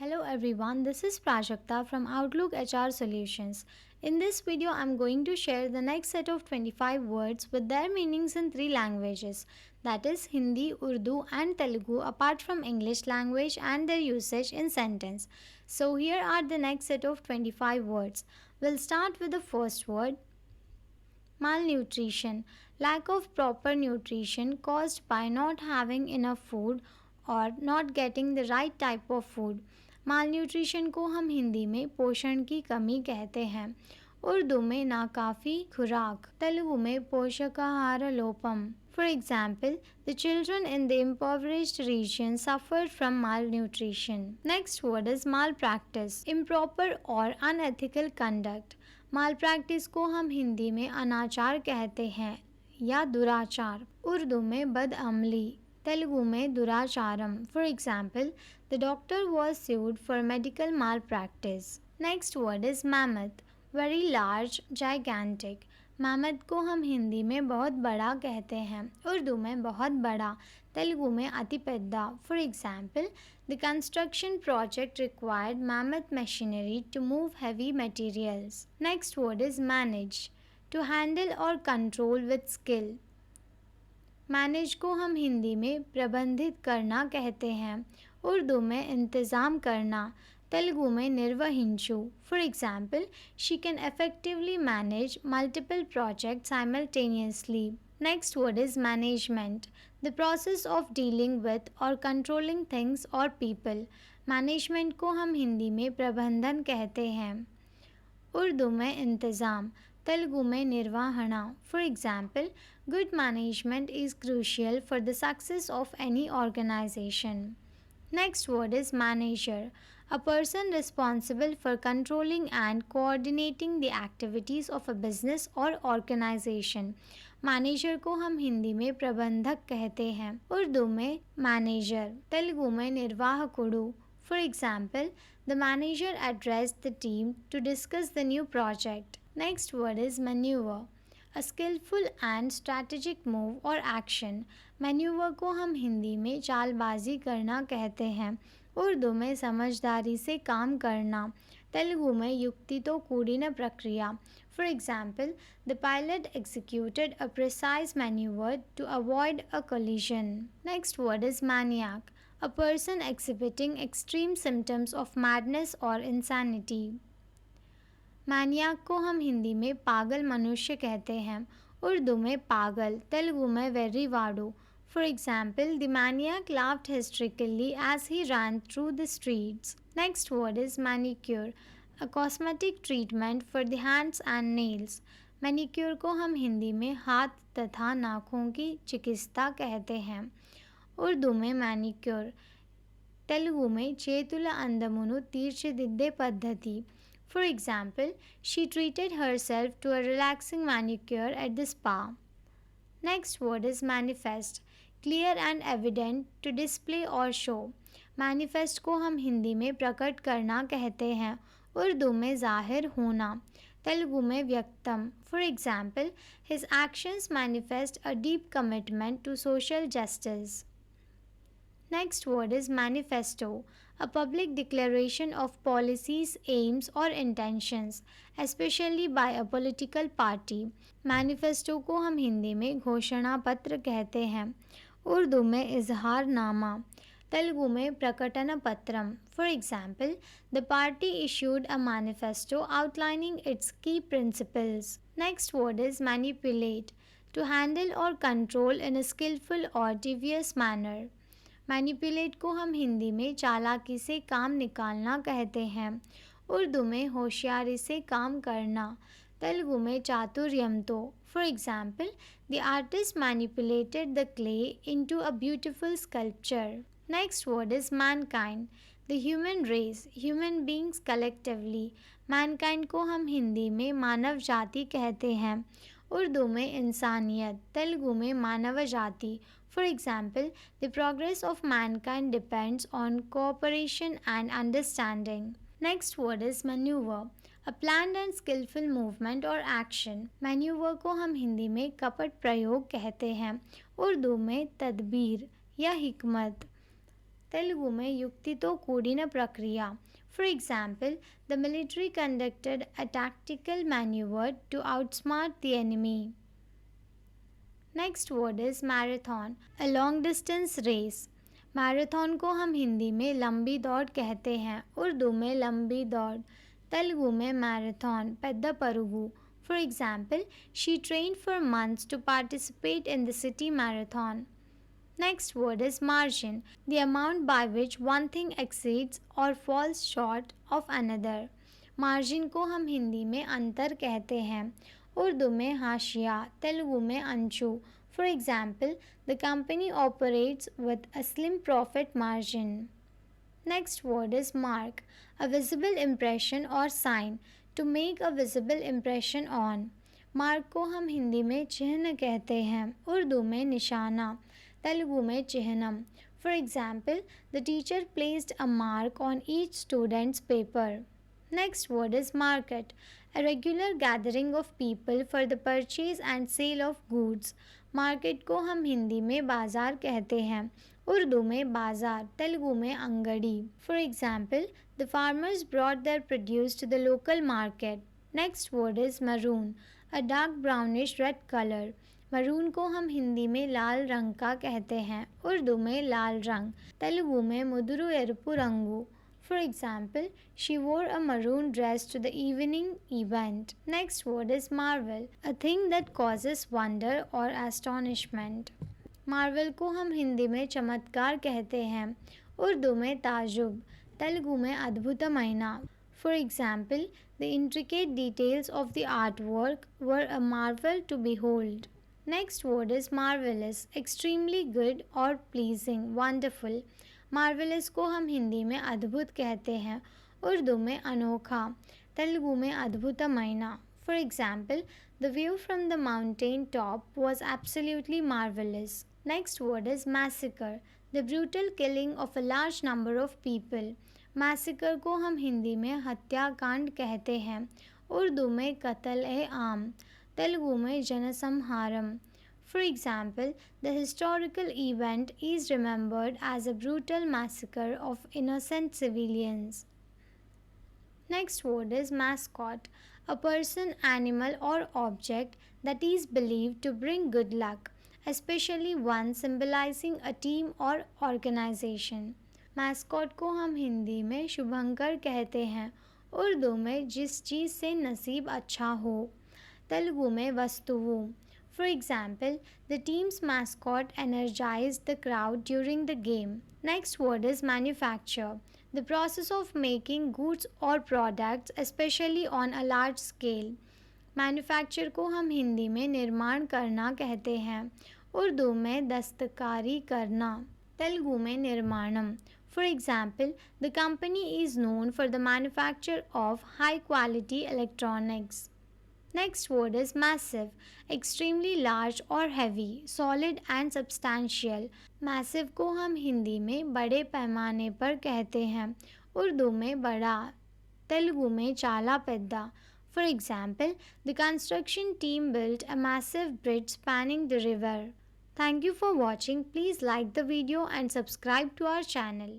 Hello everyone, this is Prajakta from Outlook HR Solutions. In this video, I'm going to share the next set of 25 words with their meanings in three languages, that is Hindi, Urdu and Telugu, apart from English language and their usage in sentence. So here are the next set of 25 words. We'll start with the first word, malnutrition, lack of proper nutrition caused by not having enough food और not getting the right type of food. Malnutrition को हम हिंदी में पोषण की कमी कहते हैं, उर्दू में नाकाफ़ी खुराक, तेलुगु में पोषकाहार लोपम। For example, the children in the impoverished region suffered from malnutrition. Next word is malpractice, improper or unethical conduct. malpractice को हम हिंदी में अनाचार कहते हैं या दुराचार, उर्दू में बदअमली, तेलुगु में दुराचारम। For example, the doctor was sued for medical malpractice. Next word is mammoth, very large, gigantic. Mammoth को हम हिंदी में बहुत बड़ा कहते हैं, उर्दू में बहुत बड़ा, तेलुगु में अति पेद्दा। For example, the construction project required mammoth machinery to move heavy materials. Next word is manage, to handle or control with skill. Manage को हम हिंदी में प्रबंधित करना कहते हैं, उर्दू में इंतज़ाम करना, तेलुगु में निर्वहिंचु। For example, she can effectively manage multiple project simultaneously. Next word is management, the process of dealing with or controlling things or people. Management को हम हिंदी में प्रबंधन कहते हैं, उर्दू में इंतज़ाम, तेलुगु में निर्वहणा। For example, good management is crucial for the success of any organization. Next word is manager, a person responsible for controlling and coordinating the activities of a business or organization. Manager को हम हिंदी में प्रबंधक कहते हैं, उर्दू में manager, Telugu में निर्वाहकुडु। For example, the manager addressed the team to discuss the new project. Next word is maneuver, a skillful and strategic move or action. Maneuver को हम हिंदी में चालबाजी करना कहते हैं, उर्दू में समझदारी से काम करना, तेलुगु में युक्ति तो कूडिन प्रक्रिया। For example, the pilot executed a precise maneuver to avoid a collision. Next word is maniac, a person exhibiting extreme symptoms of madness or insanity. मैनियाक को हम हिंदी में पागल मनुष्य कहते हैं, उर्दू में पागल, तेलुगु में वेर्रीवाडू। For example, the maniac laughed hysterically as he ran through the streets. Next word is manicure, a cosmetic treatment for the hands and nails. Manicure को हम हिंदी में हाथ तथा नाखून की चिकित्सा कहते हैं, उर्दू में मैनिक्योर, तेलुगु में చేతుల అందమును తీర్చిదిద్దే పద్ధతి. For example, she treated herself to a relaxing manicure at the spa. Next word is manifest, clear and evident, to display or show. Manifest को हम हिंदी में प्रकट करना कहते हैं, उर्दू में जाहिर होना, तेलुगु में व्यक्तम। For example, his actions manifest a deep commitment to social justice. Next word is manifesto, a public declaration of policies, aims or intentions, especially by a political party. Manifesto को हम हिंदी में घोषणा पत्र कहते हैं, उर्दू में इजहारनामा, तेलुगु में प्रकटन पत्रम। For example, the party issued a manifesto outlining its key principles. Next word is manipulate, to handle or control in a skillful or devious manner. Manipulate को हम हिंदी में चालाकी से काम निकालना कहते हैं, उर्दू में होशियारी से काम करना, तेलुगु में चातुर्यमतो। For example, the artist manipulated the clay into a beautiful sculpture. Next word is mankind, the human race, human beings collectively. Mankind को हम हिंदी में मानव जाति कहते हैं, उर्दू में इंसानियत, तेलुगु में मानव जाति। For example, the progress of mankind depends on cooperation and understanding. Next word is manoeuvre, a planned and skilful movement और एक्शन। मैन्यूवर को हम हिंदी में कपट प्रयोग कहते हैं, उर्दू में तदबीर या हिकमत, तेलुगु में युक्ति तो कूडिन प्रक्रिया. For example, the military conducted a tactical maneuver to outsmart the enemy. Next word is marathon, a long distance race. Marathon को हम हिंदी में लंबी दौड़ कहते हैं, उर्दू में लंबी दौड़, तेलुगु में मैराथन पेद्द परुगु. For example, she train for months to participate in the city marathon. Next word is margin, the amount by which one thing exceeds or falls short of another. Margin को हम हिंदी में अंतर कहते हैं, उर्दू में हाशिया, तेलुगु में अंशु. For example, the company operates with a slim profit margin. Next word is mark, a visible impression or sign, to make a visible impression on. Mark को हम हिंदी में चिन्ह कहते हैं, उर्दू में निशाना, तेलुगु में चिह्नम. For example, the teacher placed a mark on each students paper. Next word is market, a regular gathering of people for the purchase and sale of goods. Market को हम हिंदी में बाज़ार कहते हैं, उर्दू में बाज़ार, तेलुगु में Angadi. For example, the farmers brought their produce to the local market. Next word is maroon, a dark brownish red color. Maroon को हम हिंदी में लाल रंग का कहते हैं, उर्दू में लाल रंग, तेलुगु में मुदुरु एरुपु रंगु. For example, she wore a maroon dress to the evening event. Next word is marvel, a thing that causes wonder or astonishment. Marvel को हम हिंदी में चमत्कार कहते हैं, उर्दू में ताजुब, तेलुगु में अद्भुतमैना. For example, the intricate details of the artwork were a marvel to behold. Next word is marvelous, extremely good or pleasing, wonderful. Marvellous को हम हिंदी में अद्भुत कहते हैं, उर्दू में अनोखा, तेलुगु में अद्भुतमैना. For example, the view from the mountain top was absolutely marvellous. Next word is massacre, the brutal killing of a large number of people. Massacre को हम हिंदी में हत्याकांड कहते हैं, उर्दू में कत्ल-ए-आम, तेलुगु में जनसंहारम. For example, the historical event is remembered as a brutal massacre of innocent civilians. Next word is mascot, a person, animal or object that is believed to bring good luck, especially one symbolizing a team or organization. Mascot को हम हिंदी में शुभंकर कहते हैं, उर्दू में जिस चीज़ से नसीब अच्छा हो, तेलुगु में वस्तुओं. For example, the team's mascot energized the crowd during the game. Next word is manufacture, the process of making goods or products, especially on a large scale. Manufacture को हम हिंदी में निर्माण करना कहते हैं, उर्दू में दस्तकारी करना, तेलुगु में निर्माणम. For example, the company is known for the manufacture of high quality electronics. Next word is massive, extremely large or heavy, solid and substantial. Massive को हम हिंदी में बड़े पैमाने पर कहते हैं, उर्दू में बड़ा, तेलुगु में चाला पेद्दा. For example, the construction team built a massive bridge spanning the river. Thank you for watching. Please like the video and subscribe to our channel.